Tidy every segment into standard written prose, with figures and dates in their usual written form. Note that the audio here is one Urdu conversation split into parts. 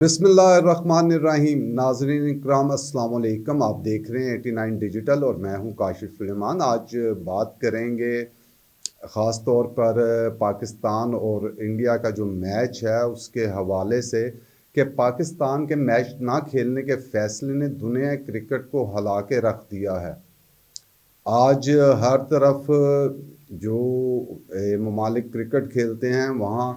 بسم اللہ الرحمن الرحیم۔ ناظرین اکرام السلام علیکم، آپ دیکھ رہے ہیں 89 ڈیجیٹل اور میں ہوں کاشف سلیمان۔ آج بات کریں گے خاص طور پر پاکستان اور انڈیا کا جو میچ ہے اس کے حوالے سے کہ پاکستان کے میچ نہ کھیلنے کے فیصلے نے دنیا کرکٹ کو ہلا کے رکھ دیا ہے۔ آج ہر طرف جو ممالک کرکٹ کھیلتے ہیں وہاں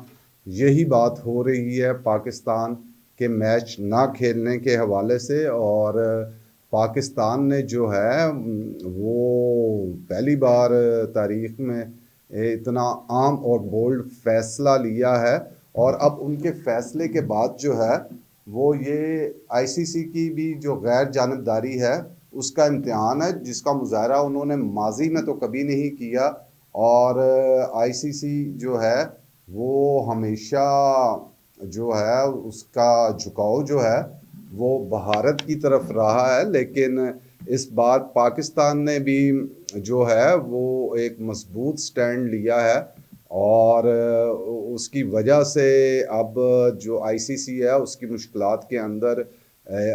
یہی بات ہو رہی ہے پاکستان کے میچ نہ کھیلنے کے حوالے سے، اور پاکستان نے جو ہے وہ پہلی بار تاریخ میں اتنا عام اور بولڈ فیصلہ لیا ہے، اور اب ان کے فیصلے کے بعد جو ہے وہ یہ آئی سی سی کی بھی جو غیر جانبداری ہے اس کا امتحان ہے، جس کا مظاہرہ انہوں نے ماضی میں تو کبھی نہیں کیا، اور آئی سی سی جو ہے وہ ہمیشہ جو ہے اس کا جھکاؤ جو ہے وہ بھارت کی طرف رہا ہے، لیکن اس بار پاکستان نے بھی جو ہے وہ ایک مضبوط سٹینڈ لیا ہے، اور اس کی وجہ سے اب جو آئی سی سی ہے اس کی مشکلات کے اندر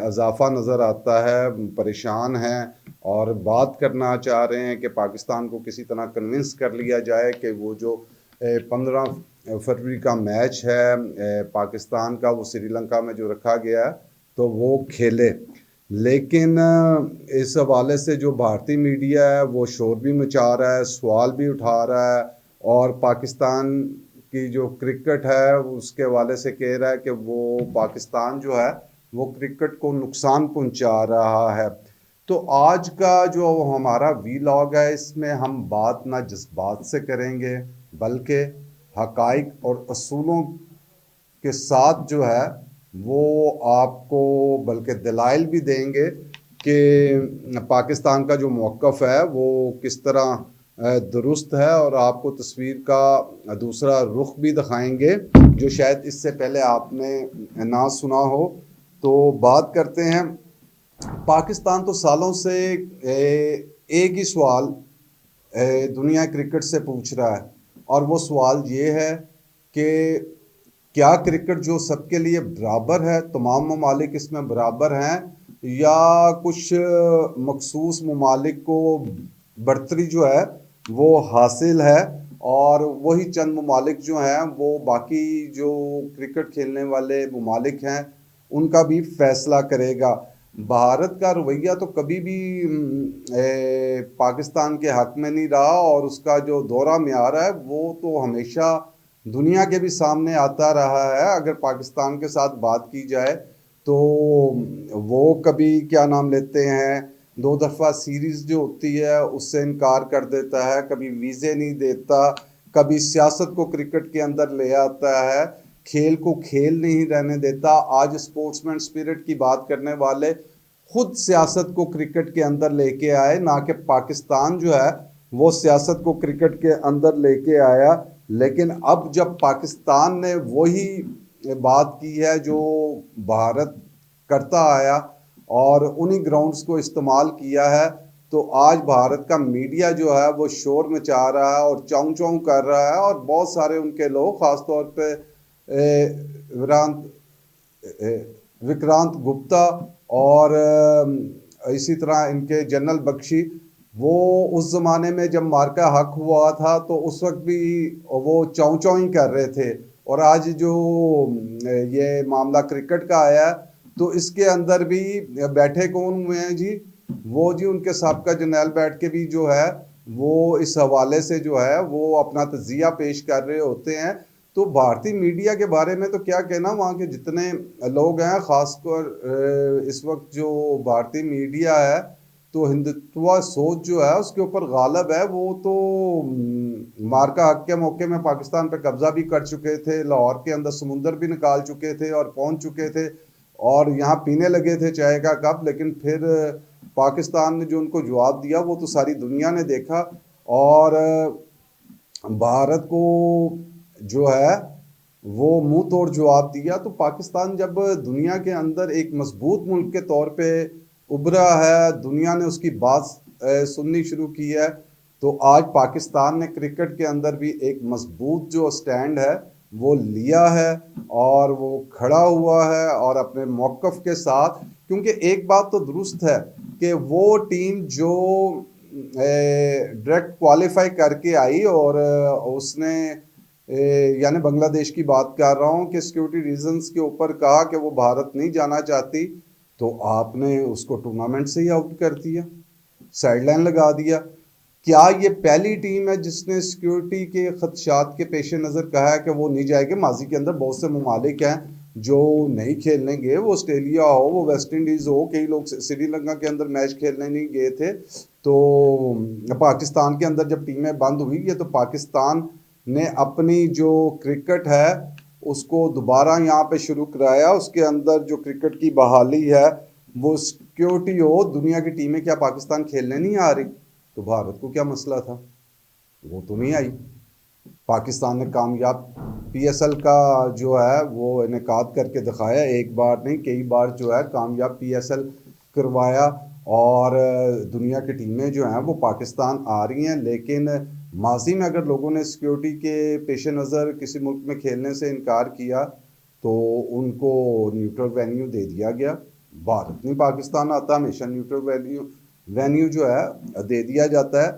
اضافہ نظر آتا ہے، پریشان ہیں اور بات کرنا چاہ رہے ہیں کہ پاکستان کو کسی طرح کنونس کر لیا جائے کہ وہ جو 15 فروری کا میچ ہے پاکستان کا، وہ سری لنکا میں جو رکھا گیا ہے تو وہ کھیلے۔ لیکن اس حوالے سے جو بھارتی میڈیا ہے وہ شور بھی مچا رہا ہے، سوال بھی اٹھا رہا ہے، اور پاکستان کی جو کرکٹ ہے اس کے حوالے سے کہہ رہا ہے کہ وہ پاکستان جو ہے وہ کرکٹ کو نقصان پہنچا رہا ہے۔ تو آج کا جو ہمارا وی لاگ ہے اس میں ہم بات نہ جذبات سے کریں گے بلکہ حقائق اور اصولوں کے ساتھ جو ہے وہ آپ کو بلکہ دلائل بھی دیں گے کہ پاکستان کا جو موقف ہے وہ کس طرح درست ہے، اور آپ کو تصویر کا دوسرا رخ بھی دکھائیں گے جو شاید اس سے پہلے آپ نے نہ سنا ہو۔ تو بات کرتے ہیں، پاکستان تو سالوں سے ایک ہی سوال دنیا کرکٹ سے پوچھ رہا ہے، اور وہ سوال یہ ہے کہ کیا کرکٹ جو سب کے لیے برابر ہے، تمام ممالک اس میں برابر ہیں، یا کچھ مخصوص ممالک کو برتری جو ہے وہ حاصل ہے، اور وہی چند ممالک جو ہیں وہ باقی جو کرکٹ کھیلنے والے ممالک ہیں ان کا بھی فیصلہ کرے گا۔ بھارت کا رویہ تو کبھی بھی پاکستان کے حق میں نہیں رہا، اور اس کا جو دورہ معیار ہے وہ تو ہمیشہ دنیا کے بھی سامنے آتا رہا ہے۔ اگر پاکستان کے ساتھ بات کی جائے تو وہ کبھی کیا نام لیتے ہیں 2 دفعہ سیریز جو ہوتی ہے اس سے انکار کر دیتا ہے، کبھی ویزے نہیں دیتا، کبھی سیاست کو کرکٹ کے اندر لے آتا ہے، کھیل کو کھیل نہیں رہنے دیتا۔ آج اسپورٹس مین اسپرٹ کی بات کرنے والے خود سیاست کو کرکٹ کے اندر لے کے آئے، نہ کہ پاکستان جو ہے وہ سیاست کو کرکٹ کے اندر لے کے آیا۔ لیکن اب جب پاکستان نے وہی بات کی ہے جو بھارت کرتا آیا اور انہی گراؤنڈز کو استعمال کیا ہے، تو آج بھارت کا میڈیا جو ہے وہ شور مچا رہا ہے اور چاؤں چاؤں کر رہا ہے، اور بہت سارے ان کے لوگ خاص طور پہ وکرانت گپتا اور اسی طرح ان کے جنرل بخشی، وہ اس زمانے میں جب مارکا حق ہوا تھا تو اس وقت بھی وہ چاؤں چاؤں ہی کر رہے تھے، اور آج جو یہ معاملہ کرکٹ کا آیا ہے تو اس کے اندر بھی بیٹھے کون ہوئے ہیں جی؟ وہ جی ان کے سابقہ جرنیل بیٹھ کے بھی جو ہے وہ اس حوالے سے جو ہے وہ اپنا تجزیہ پیش کر رہے ہوتے ہیں۔ تو بھارتی میڈیا کے بارے میں تو کیا کہنا، وہاں کے جتنے لوگ ہیں، خاص کر اس وقت جو بھارتی میڈیا ہے تو ہندوتوا سوچ جو ہے اس کے اوپر غالب ہے۔ وہ تو مارکا حق کے موقع میں پاکستان پہ قبضہ بھی کر چکے تھے، لاہور کے اندر سمندر بھی نکال چکے تھے اور پہنچ چکے تھے، اور یہاں پینے لگے تھے چائے کا کپ، لیکن پھر پاکستان نے جو ان کو جواب دیا وہ تو ساری دنیا نے دیکھا، اور بھارت کو جو ہے وہ منہ توڑ جواب دیا۔ تو پاکستان جب دنیا کے اندر ایک مضبوط ملک کے طور پہ ابھرا ہے، دنیا نے اس کی بات سننی شروع کی ہے، تو آج پاکستان نے کرکٹ کے اندر بھی ایک مضبوط جو سٹینڈ ہے وہ لیا ہے اور وہ کھڑا ہوا ہے اور اپنے موقف کے ساتھ، کیونکہ ایک بات تو درست ہے کہ وہ ٹیم جو ڈائریکٹ کوالیفائی کر کے آئی اور اس نے یعنی بنگلہ دیش کی بات کر رہا ہوں کہ سیکیورٹی ریزنز کے اوپر کہا کہ وہ بھارت نہیں جانا چاہتی، تو آپ نے اس کو ٹورنامنٹ سے ہی آؤٹ کر دیا، سائڈ لائن لگا دیا۔ کیا یہ پہلی ٹیم ہے جس نے سیکیورٹی کے خدشات کے پیش نظر کہا ہے کہ وہ نہیں جائے گی؟ ماضی کے اندر بہت سے ممالک ہیں جو نہیں کھیلنے گئے، وہ آسٹریلیا ہو، وہ ویسٹ انڈیز ہو، کئی لوگ سری لنکا کے اندر میچ کھیلنے نہیں گئے تھے۔ تو پاکستان کے اندر جب ٹیمیں بند ہوئی یہ تو پاکستان نے اپنی جو کرکٹ ہے اس کو دوبارہ یہاں پہ شروع کرایا، اس کے اندر جو کرکٹ کی بحالی ہے وہ سیکیورٹی ہو۔ دنیا کی ٹیمیں کیا پاکستان کھیلنے نہیں آ رہی؟ تو بھارت کو کیا مسئلہ تھا؟ وہ تو نہیں آئی۔ پاکستان نے کامیاب پی ایس ایل کا جو ہے وہ انعقاد کر کے دکھایا، ایک بار نہیں کئی بار جو ہے کامیاب پی ایس ایل کروایا، اور دنیا کی ٹیمیں جو ہیں وہ پاکستان آ رہی ہیں۔ لیکن ماضی میں اگر لوگوں نے سیکیورٹی کے پیش نظر کسی ملک میں کھیلنے سے انکار کیا تو ان کو نیوٹرل وینیو دے دیا گیا۔ بھارت نہیں پاکستان آتا، ہمیشہ نیوٹرل وینیو جو ہے دے دیا جاتا ہے۔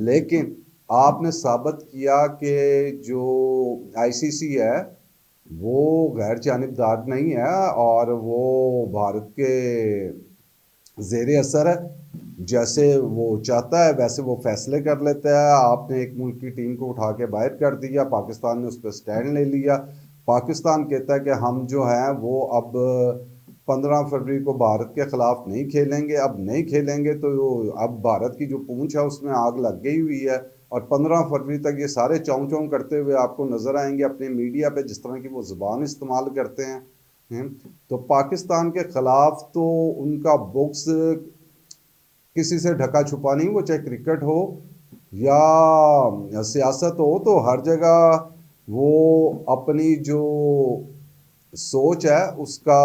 لیکن آپ نے ثابت کیا کہ جو آئی سی سی ہے وہ غیر جانبدار نہیں ہے اور وہ بھارت کے زیر اثر ہے، جیسے وہ چاہتا ہے ویسے وہ فیصلے کر لیتا ہے۔ آپ نے ایک ملک کی ٹیم کو اٹھا کے باہر کر دیا، پاکستان نے اس پہ سٹینڈ لے لیا۔ پاکستان کہتا ہے کہ ہم جو ہیں وہ اب 15 فروری کو بھارت کے خلاف نہیں کھیلیں گے، اب نہیں کھیلیں گے تو اب بھارت کی جو پونچھ ہے اس میں آگ لگ گئی ہوئی ہے، اور 15 فروری تک یہ سارے چاؤں چاؤں کرتے ہوئے آپ کو نظر آئیں گے اپنے میڈیا پہ، جس طرح کی وہ زبان استعمال کرتے ہیں۔ تو پاکستان کے خلاف تو ان کا بغض کسی سے ڈھکا چھپا نہیں، وہ چاہے کرکٹ ہو یا سیاست ہو، تو ہر جگہ وہ اپنی جو سوچ ہے اس کا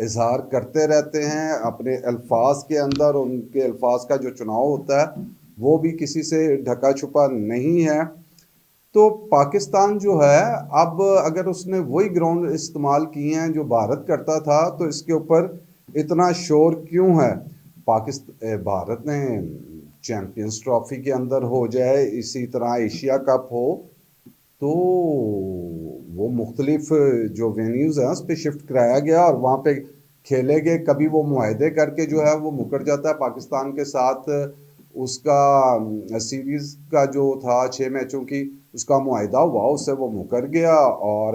اظہار کرتے رہتے ہیں اپنے الفاظ کے اندر۔ ان کے الفاظ کا جو چناؤ ہوتا ہے وہ بھی کسی سے ڈھکا چھپا نہیں ہے۔ تو پاکستان جو ہے اب اگر اس نے وہی گراؤنڈ استعمال کیے ہیں جو بھارت کرتا تھا تو اس کے اوپر اتنا شور کیوں ہے؟ بھارت نے چیمپئنز ٹرافی کے اندر ہو جائے، اسی طرح ایشیا کپ ہو، تو وہ مختلف جو وینیوز ہیں اس پہ شفٹ کرایا گیا اور وہاں پہ کھیلے گئے۔ کبھی وہ معاہدے کر کے جو ہے وہ مکر جاتا ہے پاکستان کے ساتھ، اس کا سیریز کا جو تھا 6 میچوں کی اس کا معاہدہ ہوا، اس سے وہ مکر گیا، اور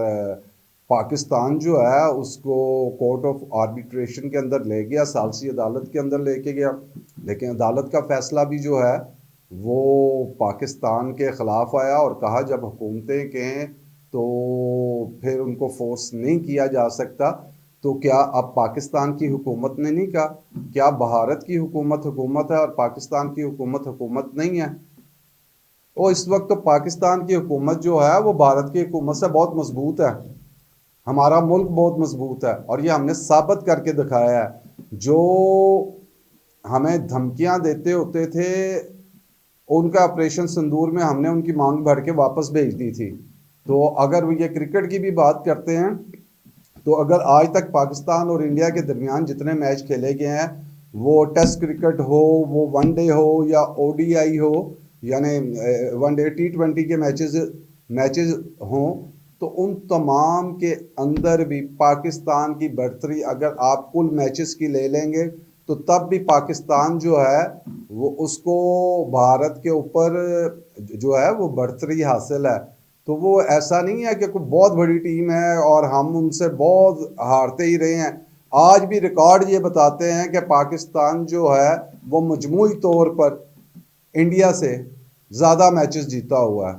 پاکستان جو ہے اس کو کورٹ آف آربیٹریشن کے اندر لے گیا، ثالثی عدالت کے اندر لے کے گیا۔ لیکن عدالت کا فیصلہ بھی جو ہے وہ پاکستان کے خلاف آیا، اور کہا جب حکومتیں کہیں تو پھر ان کو فورس نہیں کیا جا سکتا۔ تو کیا اب پاکستان کی حکومت نے نہیں کہا؟ کیا بھارت کی حکومت حکومت ہے اور پاکستان کی حکومت حکومت نہیں ہے؟ اور اس وقت تو پاکستان کی حکومت جو ہے وہ بھارت کی حکومت سے بہت مضبوط ہے، ہمارا ملک بہت مضبوط ہے، اور یہ ہم نے ثابت کر کے دکھایا ہے۔ جو ہمیں دھمکیاں دیتے ہوتے تھے ان کا آپریشن سندور میں ہم نے ان کی مانگ بھر کے واپس بھیج دی تھی۔ تو اگر یہ کرکٹ کی بھی بات کرتے ہیں تو اگر آج تک پاکستان اور انڈیا کے درمیان جتنے میچ کھیلے گئے ہیں، وہ ٹیسٹ کرکٹ ہو، وہ ون ڈے ہو یا او ڈی آئی ہو، یعنی ون ڈے T20 کے میچز ہوں، تو ان تمام کے اندر بھی پاکستان کی برتری اگر آپ کل میچز کی لے لیں گے تو تب بھی پاکستان جو ہے وہ اس کو بھارت کے اوپر جو ہے وہ برتری حاصل ہے۔ تو وہ ایسا نہیں ہے کہ کوئی بہت بڑی ٹیم ہے اور ہم ان سے بہت ہارتے ہی رہے ہیں۔ آج بھی ریکارڈ یہ بتاتے ہیں کہ پاکستان جو ہے وہ مجموعی طور پر انڈیا سے زیادہ میچز جیتا ہوا ہے۔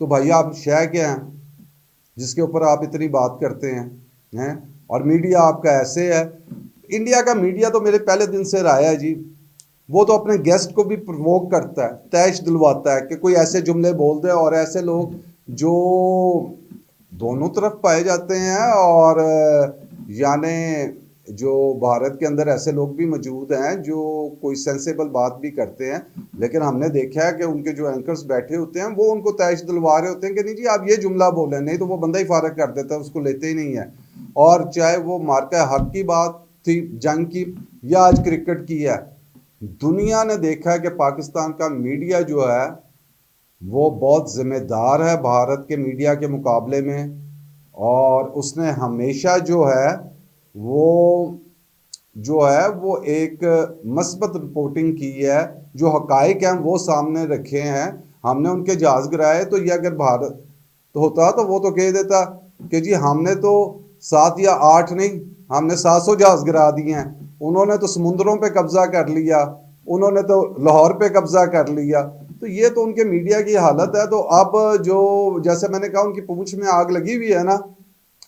تو بھائی آپ شے کیا ہیں جس کے اوپر آپ اتنی بات کرتے ہیں؟ اور میڈیا آپ کا ایسے ہے، انڈیا کا میڈیا تو میرے پہلے دن سے رہا ہے جی، وہ تو اپنے گیسٹ کو بھی پرووک کرتا ہے، تیش دلواتا ہے کہ کوئی ایسے جملے بول دے، اور ایسے لوگ جو دونوں طرف پائے جاتے ہیں، اور یعنی جو بھارت کے اندر ایسے لوگ بھی موجود ہیں جو کوئی سینسیبل بات بھی کرتے ہیں، لیکن ہم نے دیکھا ہے کہ ان کے جو اینکرز بیٹھے ہوتے ہیں وہ ان کو تائش دلوا رہے ہوتے ہیں کہ نہیں جی آپ یہ جملہ بولیں، نہیں تو وہ بندہ ہی فارغ کر دیتا ہے، اس کو لیتے ہی نہیں ہے. اور چاہے وہ مارکہ حق کی بات تھی جنگ کی یا آج کرکٹ کی ہے، دنیا نے دیکھا ہے کہ پاکستان کا میڈیا جو ہے وہ بہت ذمہ دار ہے بھارت کے میڈیا کے مقابلے میں، اور اس نے ہمیشہ جو ہے وہ ایک مثبت رپورٹنگ کی ہے. جو حقائق ہیں وہ سامنے رکھے ہیں. ہم نے ان کے جہاز گرائے تو یہ اگر بھارت تو ہوتا تو وہ تو کہہ دیتا کہ جی ہم نے تو 7 یا 8 نہیں، ہم نے 700 جہاز گرا دیے ہیں، انہوں نے تو سمندروں پہ قبضہ کر لیا، انہوں نے تو لاہور پہ قبضہ کر لیا. تو یہ تو ان کے میڈیا کی حالت ہے. تو اب جو جیسے میں نے کہا ان کی پونچھ میں آگ لگی ہوئی ہے نا،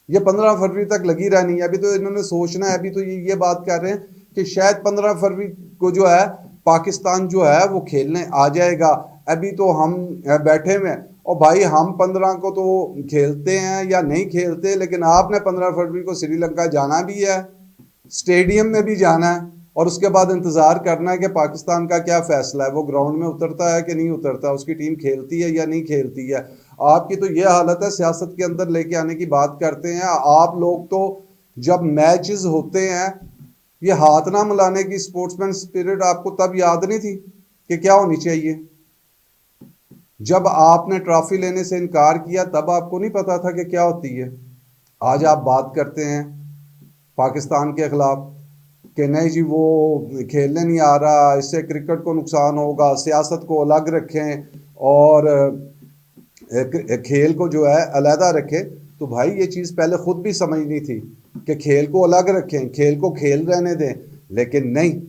یہ 15 فروری تک لگی رہنی ہے. ابھی تو انہوں نے سوچنا ہے، ابھی تو یہ بات کر رہے ہیں کہ شاید 15 فروری کو جو ہے پاکستان جو ہے وہ کھیلنے آ جائے گا. ابھی تو ہم بیٹھے ہوئے ہیں، اور بھائی ہم 15 کو تو کھیلتے ہیں یا نہیں کھیلتے، لیکن آپ نے 15 فروری کو سری لنکا جانا بھی ہے، سٹیڈیم میں بھی جانا ہے، اور اس کے بعد انتظار کرنا ہے کہ پاکستان کا کیا فیصلہ ہے، وہ گراؤنڈ میں اترتا ہے کہ نہیں اترتا، اس کی ٹیم کھیلتی ہے یا نہیں کھیلتی ہے. آپ کی تو یہ حالت ہے، سیاست کے اندر لے کے آنے کی بات کرتے ہیں آپ لوگ. تو جب میچز ہوتے ہیں یہ ہاتھ نہ ملانے کی سپورٹس مین سپرٹ آپ کو تب یاد نہیں تھی کہ کیا ہونی چاہیے؟ جب آپ نے ٹرافی لینے سے انکار کیا تب آپ کو نہیں پتا تھا کہ کیا ہوتی ہے؟ آج آپ بات کرتے ہیں پاکستان کے خلاف کہ نہیں جی وہ کھیلنے نہیں آ رہا، اس سے کرکٹ کو نقصان ہوگا، سیاست کو الگ رکھیں اور کھیل کو جو ہے علیحدہ رکھیں. تو بھائی یہ چیز پہلے خود بھی سمجھنی تھی کہ کھیل کو الگ رکھیں، کھیل کو کھیل رہنے دیں. لیکن نہیں،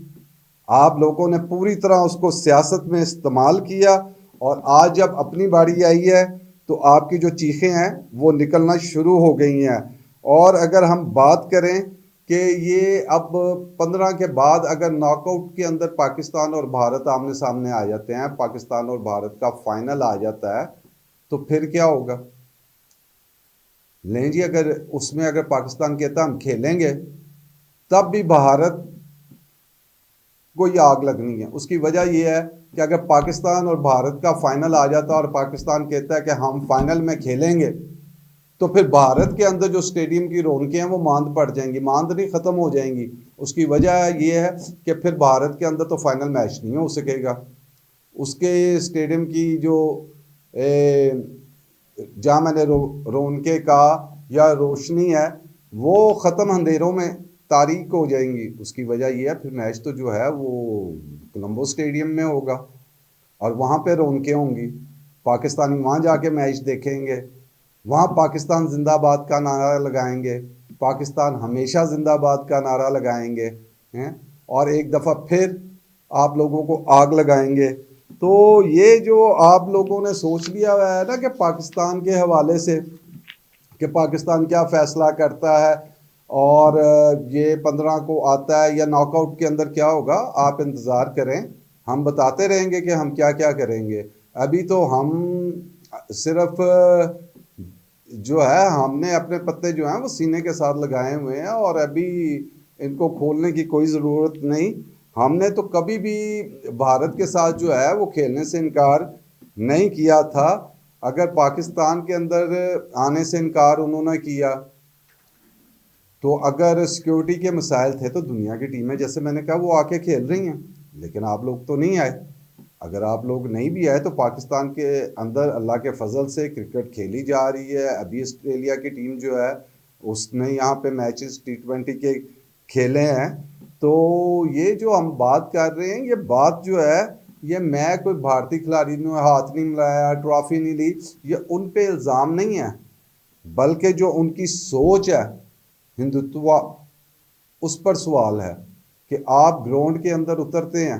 آپ لوگوں نے پوری طرح اس کو سیاست میں استعمال کیا، اور آج جب اپنی باری آئی ہے تو آپ کی جو چیخیں ہیں وہ نکلنا شروع ہو گئی ہیں. اور اگر ہم بات کریں کہ یہ اب 15 کے بعد اگر ناک آؤٹ کے اندر پاکستان اور بھارت آمنے سامنے آ جاتے ہیں، پاکستان اور بھارت کا فائنل آ جاتا ہے، تو پھر کیا ہوگا؟ نہیں جی اگر اس میں اگر پاکستان کہتا ہم کھیلیں گے، تب بھی بھارت کو یہ آگ لگنی ہے. اس کی وجہ یہ ہے کہ اگر پاکستان اور بھارت کا فائنل آ جاتا اور پاکستان کہتا ہے کہ ہم فائنل میں کھیلیں گے، تو پھر بھارت کے اندر جو سٹیڈیم کی رونقیں ہیں وہ ماند پڑ جائیں گی، ماندنی ختم ہو جائیں گی. اس کی وجہ یہ ہے کہ پھر بھارت کے اندر تو فائنل میچ نہیں ہو سکے گا. اس کے سٹیڈیم کی جو جہاں میں نے رونقیں کا یا روشنی ہے وہ ختم، اندھیروں میں تاریک ہو جائیں گی. اس کی وجہ یہ ہے پھر میچ تو جو ہے وہ کولمبو سٹیڈیم میں ہوگا، اور وہاں پہ رونقیں ہوں گی، پاکستانی وہاں جا کے میچ دیکھیں گے، وہاں پاکستان زندہ باد کا نعرہ لگائیں گے، پاکستان ہمیشہ زندہ باد کا نعرہ لگائیں گے، اور ایک دفعہ پھر آپ لوگوں کو آگ لگائیں گے. تو یہ جو آپ لوگوں نے سوچ لیا ہوا ہے نا کہ پاکستان کے حوالے سے کہ پاکستان کیا فیصلہ کرتا ہے اور یہ 15 کو آتا ہے یا ناک آؤٹ کے اندر کیا ہوگا، آپ انتظار کریں، ہم بتاتے رہیں گے کہ ہم کیا کیا کریں گے. ابھی تو ہم صرف جو ہے ہم نے اپنے پتے جو ہیں وہ سینے کے ساتھ لگائے ہوئے ہیں، اور ابھی ان کو کھولنے کی کوئی ضرورت نہیں. ہم نے تو کبھی بھی بھارت کے ساتھ جو ہے وہ کھیلنے سے انکار نہیں کیا تھا. اگر پاکستان کے اندر آنے سے انکار انہوں نے کیا تو اگر سیکیورٹی کے مسائل تھے تو دنیا کی ٹیمیں جیسے میں نے کہا وہ آ کے کھیل رہی ہیں، لیکن آپ لوگ تو نہیں آئے. اگر آپ لوگ نہیں بھی آئے تو پاکستان کے اندر اللہ کے فضل سے کرکٹ کھیلی جا رہی ہے. ابھی آسٹریلیا کی ٹیم جو ہے اس نے یہاں پہ میچز T20 کے کھیلے ہیں. تو یہ جو ہم بات کر رہے ہیں، یہ بات جو ہے یہ میں کوئی بھارتی کھلاڑی نے ہاتھ نہیں ملایا، ٹرافی نہیں لی، یہ ان پہ الزام نہیں ہے، بلکہ جو ان کی سوچ ہے ہندوتوا، اس پر سوال ہے کہ آپ گراؤنڈ کے اندر اترتے ہیں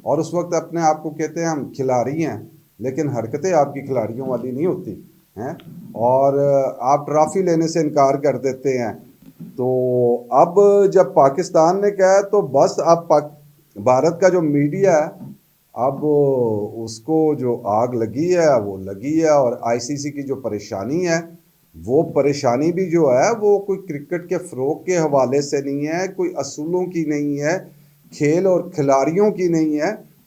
اور اس وقت اپنے آپ کو کہتے ہیں ہم کھلاڑی ہیں، لیکن حرکتیں آپ کی کھلاڑیوں والی نہیں ہوتی ہیں، اور آپ ٹرافی لینے سے انکار کر دیتے ہیں. تو اب جب پاکستان نے کہا تو بس اب بھارت کا جو میڈیا ہے اب اس کو جو آگ لگی ہے وہ لگی ہے. اور ICC کی جو پریشانی ہے وہ پریشانی بھی جو ہے وہ کوئی کرکٹ کے فروغ کے حوالے سے نہیں ہے، کوئی اصولوں کی نہیں ہے، کھیل اور کھلاڑیوں کی نہیں ہے.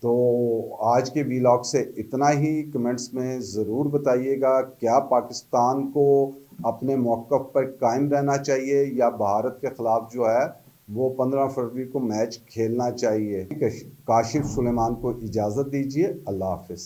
تو آج کے ویلاگ سے اتنا ہی. کمنٹس میں ضرور بتائیے گا کیا پاکستان کو اپنے موقف پر قائم رہنا چاہیے یا بھارت کے خلاف جو ہے وہ 15 فروری کو میچ کھیلنا چاہیے. کاشف سلیمان کو اجازت دیجیے. اللہ حافظ.